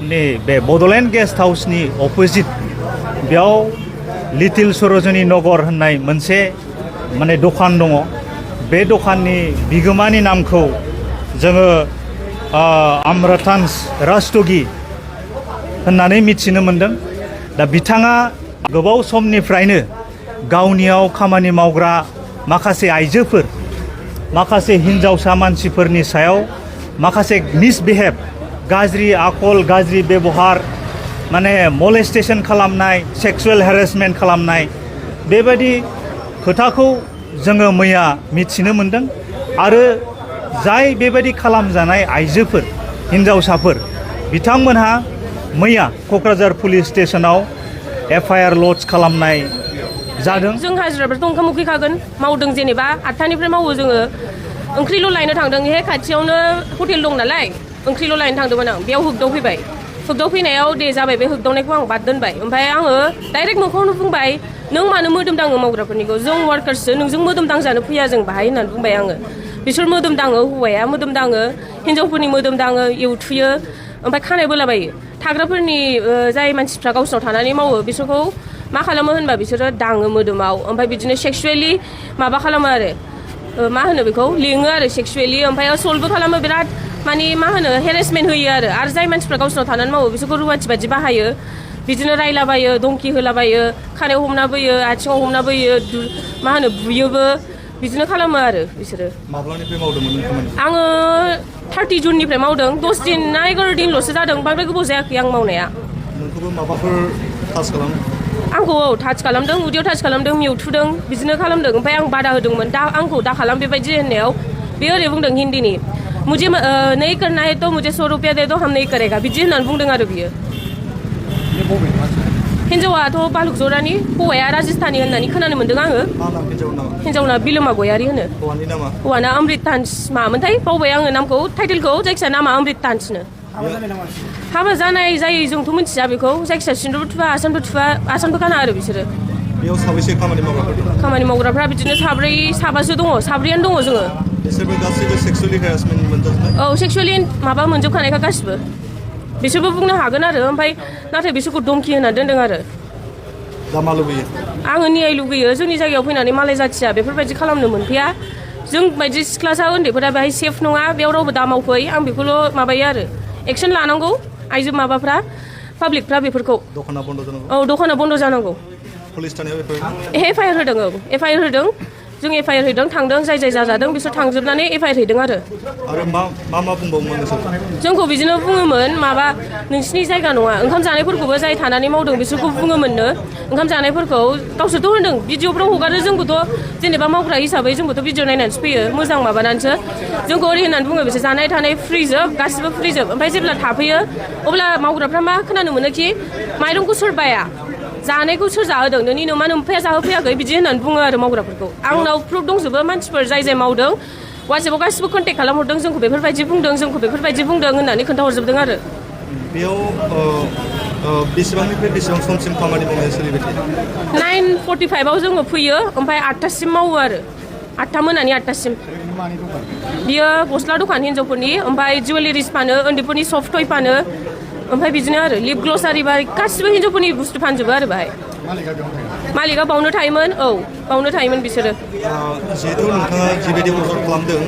बे Bodoland guest हाउसनि opposite बेयाव little सरजनी नगर होननाय मोनसे माने दखान दङ बे दखाननि बिगोमानि नामखौ जोङो आम्रतान्स राजतगि होननानै मिथिनो मोनदों दा बिथाङा गोबाव समनिफ्रायनो गावनियाव खामानि मावग्रा माखासे आइजोफोर माखासे हिन्जावसा मानसिफोरनि सायाव माखासे मिसबिहेव गाज्रि आखल गाज्रि बेबहार माने मलेस्टेशन खालामनाय सेक्सुवेल हेरेसमेन्ट खालामनाय बेबायदि खोथाखौ जोङो मैया मिथिनो मोनदों आरो जाय बेबायदि खालामजानाय आइजोफोर हिन्जावसाफोर बिथांमोनहा मैया क'क्राझार पुलिस स्टेशनाव एफआइआर लड्ज खालामनाय जादों जों हाजिराफोरथ' ओंखाम उखैखागोन मावदों जेनेबा 8टानिफ्राय मावो जोङो ओंख्रिल' लायनो थांदों हे खाथियावनो हटेल दं नालाय ओंख्रिल' लायनो थांदोंमोन आं बेयाव होगदावफैबाय होगदावफैनायाव दे जाबाय बे होगदावनायखौ आं बाद दोनबाय ओमफ्राय आङो डाइरेक्ट मोखाङावनो बुंबाय नों मानो मोदोम दाङो मावग्राफोरनिखौ जों वार्कार्ससो नोंजों मोदोम दांजानो फैया जों बाहाय होननानै बुंबाय आङो बिसोर मोदोम दाङो हौवाया मोदोम दाङो हिन्जावफोरनि मोदोम दाङो एवथुयो ओमफ्राय खानाय बोलाबायो थाग्राफोरनि जाय मानसिफ्रा गावसोराव थानानै मावो बिसोरखौ मा खालामो होनबा बिसोरो दाङो मोदोमाव ओमफ्राय बिदिनो सेक्सुवेलि माबा खालामो आरो मा होनो बेखौ लिङो आरो सेक्सुवेलि ओमफ्राय असल्टबो खालामो बिराद माने मा होनो हेरेसमेन्ट होयो आरो जाय मानसिफ्रा गावसोराव थानानै मावो बिसोरखौ रुवाथि बादि बाहायो बिदिनो रायलाबायो दंखि होलाबायो खानायाव हमना बोयो आथिङाव हमना बोयो मा होनो बुयोबो बिदिनो खालामो आरो बिसोरो माब्लानिफ्राय मावदोंमोन खामानि आङो 30 जुननिफ्राय मावदों 10 दिन ना 11 दिनल'सो जादों बांद्राय गोबाव जायाखै आं मावनाया नोंखौबो माबाफोर टाच खालामो आंखौ टाच खालामदों उदैयाव टाच खालामदों मिउथुदों बिदिनो खालामदों ओमफ्राय आं बादा होदोंमोन दा आंखौ दा खालाम बेबायदि होननायाव बे ओरै बुंदों हिन्दीनि मुझे नहीं करना है तो मुझे 100 रुपया दे दो हम नहीं करेगा बिदि होननानै बुंदों आरो बियो हिन्जावाथ' बालुक जरानि हौवाया राजस्थानी होननानै खोनानो मोन्दों आङो हिन्जावना बिलोमा गयारि होनो हौवाना अमृतान्स मामोनथाय बावबाय आङो नामखौ टाइटेलखौ जायखिया नामा अमृतान्सनो हाबा जानाय जायै जोंथ' मिथिया बेखौ जायखिया सिन्दुरबो थुवा आसानबो खाना आरो बिसोरो बेयाव साबैसे खामानि मावग्राफ्रा बिदिनो साबासो दङ साब्रैयानो दङ जोङो बिसोरबो गासैबो सेक्सुवेलि हेरासमेन्ट मोनजोबनाय औ सेक्सुवेलि माबा मोनजोबखानायखा गासिबो बिसोरबो बुंनो हागोन आरो ओमफ्राय नाथाय बिसोरखौ धमकि होना दोनदों आरो दा मा लुबैयो आङो न्याय लुगैयो जोंनि जायगायाव फैनानै मालाय जाथिया बेफोरबायदि खालामनो मोनफैया जों बायदि सिख्लासा उन्दैफोरा बेहाय सेफ नङा बेयाव रावबो दा मावफै आं बेखौल' माबायो आरो एक्सन लानांगौ आइजो माबाफ्रा पाब्लिकफ्रा बेफोरखौ दखाना बन्द जानांगौ औ दखाना बन्द जानांगौ पुलिस थानायाव एफआइआर होदों औ एफआइआर होदों जों एफआइआर हैदों थांदों जाय जाजादों बिसोर थांजोबनानै एफआइआर हैदों आरो मा बुंबावोमोन जोंखौ बिदिनो बुङोमोन माबा नोंसिनि जायगा नङा ओंखाम जानायफोरखौबो जाय थानानै मावदों बिसोरखौ बुङोमोननो ओंखाम जानायफोरखौ गावसोरथ' होनदों भिडिअफ्राव हगारो जोंखौथ' जेनेबा मावग्रा हिसाबै जोंबोथ' भिडिअ नायनानैसो फैयो मोजां माबानानैसो जोंखौ ओरै होननानै बुङो बिसोर जानाय थानाय फ्रिजोब गासिबो फ्रिजोब ओमफ्राय जेब्ला थाफैयो अब्ला मावग्राफ्रा मा खोनानो मोनोखि माइरंखौ सोर बाया जानायखौ सोर जाहोदों नोंनि नोमा नोमफाया जाहोफैयाखै बिदि होननानै बुङो आरो मावग्राफोरखौ आंनाव प्रुफ दंजोबो मानसिफोर जाय मावदों वाट्सएपआव गासिबो कन्टेक्ट खालामहरदों जोंखौ बेफोरबायदि बुंदों होननानै खोन्थाहरजोबदों आरो बेयाव बेसेबांनिफ्राय बेसेबां समसिम खामानि मावनाय सोलिबाय थायो 9:45आव जोङो फैयो ओमफ्राय 8टासिम मावो आरो 8टा मोनानि 8टासिम बियो गस्ला दखान हिन्जावफोरनि ओमफ्राय जुवेलारिस फानो उन्दैफोरनि सफ्ट टय फानो ओमफ्राय बिदिनो आरो लिप ग्लसारि बा गासिबो हिन्जावफोरनि बुस्थु फानजोबो आरो बाहाय मालिकआ बावनो थायोमोन बिसोरो जिहेतु नोंथाङा जिबायदि अर्डार खालामदों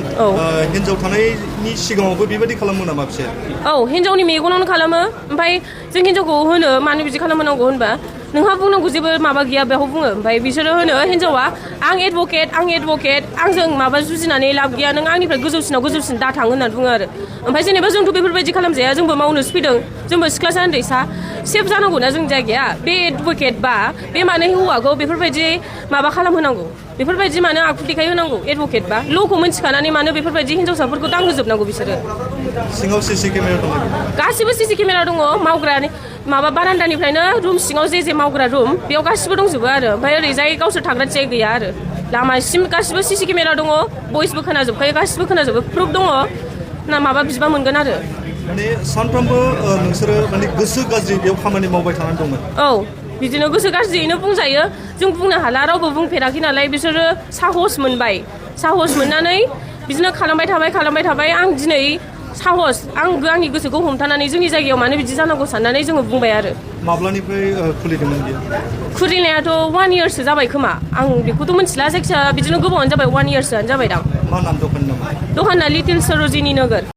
हिन्जाव थानायनि सिगाङावबो बेबायदि खालामो नामा बिसोर औ हिन्जावनि मेगनावनो खालामो ओमफ्राय जों हिन्जावखौ होनो मानो बिदि खालामनांगौ होनबा नोंहा बुंनांगौ जेबो माबा गैया बेखौ बुङो ओमफ्राय बिसोरो होनो हिन्जावा आं एडभकेट आंजों माबा जुजिनानै लाब गैया नों आंनिफ्राय गोजौसिन दा थां होननानै बुङो आरो ओमफ्राय जेनेबा जोंथ' बेफोरबायदि खालामजाया जोंबो मावनोसो फैदों जोंबो सिख्लासा उन्दैसा सेफ जानांगौना जोंनि जायगाया बे एडभकेट बा बे मानो हौवाखौ बेफोरबायदि माबा खालामहोनांगौ बेफोरबायदि मानो आखु देखाय होनांगौ एडभकेट बा ल'खौ मिन्थिखानानै मानो बेफोरबायदि हिन्जावसाफोरखौ दांहोजोबनांगौ बिसोरो सिङाव सिसि केमेरा दं गासिबो सिसि केमेरा दङ मावग्रानि माबा बारान्दानिफ्रायनो रुम सिङाव जे मावग्रा रुम बेयाव गासिबो दंजोबो आरो ओमफ्राय ओरैजाय गावसोर थाग्रा थियाय गैया आरो लामासिम गासिबो सिसि केमेरा दङ भइसबो खोनाजोबखायो गासिबो खोनाजोबो प्रुफ दङ ना माबा बिबा मोनगोन आरो माने सानफ्रोमबो नोंसोरो माने गोसो गाज्रि बेयाव खामानि मावबाय थानानै दंमोन औ बिदिनो गोसो गाज्रियैनो बुंजायो जों बुंनो हाला रावबो बुंफेराखै नालाय बिसोरो साहस मोननानै बिदिनो खालामबाय थाबाय आं दिनै साहस आंनि गोसोखौ हमथानानै जोंनि जायगायाव मानो बिदि जानांगौ साननानै जोङो बुंबाय आरो माब्लानिफ्राय खुलिदोंमोन बियो खुलिनायाथ' 1 इयारसो जाबाय खोमा आं बेखौथ' मिथिला जायखिजाया बिदिनो गोबावानो जाबाय 1 इयारसोआनो जाबाय दां मा नाम दखाननि नामा दखाना लिटिल सरोजिनी नगर